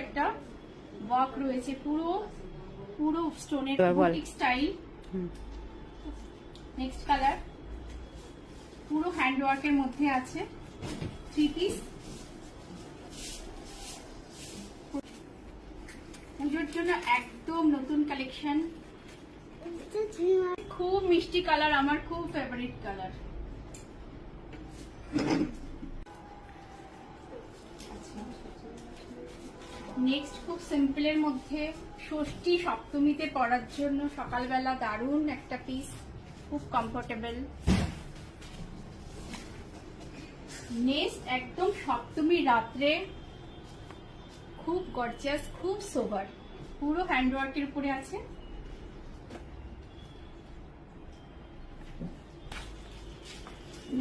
একটা ওয়ার্ক রয়েছে, পুরো পুরো স্টোনের বুটিক স্টাইল। নেক্সট কালার, পুরো হ্যান্ড ওয়ার্কের মধ্যে আছে, 3 পিস। পুজোর জন্য একদম নতুন কালেকশন, খুব মিষ্টি কালার, আমার খুব ফেভারিট কালার। নেক্সট খুব সিম্পলের মধ্যে ষষ্ঠী সপ্তমীতে পরার জন্য সকালবেলা দারুণ একটা পিস, খুব কমফোর্টেবল। নেক্সট একদম সপ্তমী রাত্রে খুব গর্জিয়াস, খুব সোবার, পুরো হ্যান্ডওয়ার্কের উপরে আছে।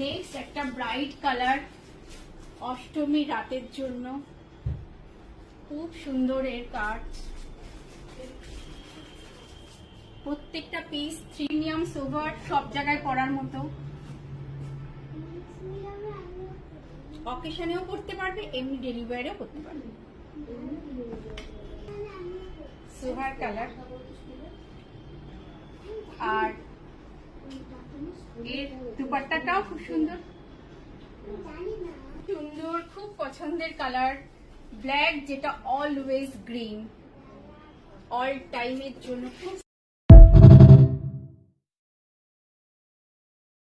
নেক্সট একটা ব্রাইট কালার অষ্টমী রাতের জন্য, খুব সুন্দর এর কাট, প্রত্যেকটা পিস প্রিমিয়াম সোভার, সব জায়গায় পরার মতো। অকেশনেও পড়তে পারবে, এমনি ডেলি ওয়্যারেও পড়তে পারবে। সোভার কালার, আর এর দুপাট্টাটাও খুব সুন্দর সুন্দর, খুব পছন্দের কালার ব্ল্যাক, যেটা অলওয়েজ গ্রিন, অল টাইমের জন্য খুব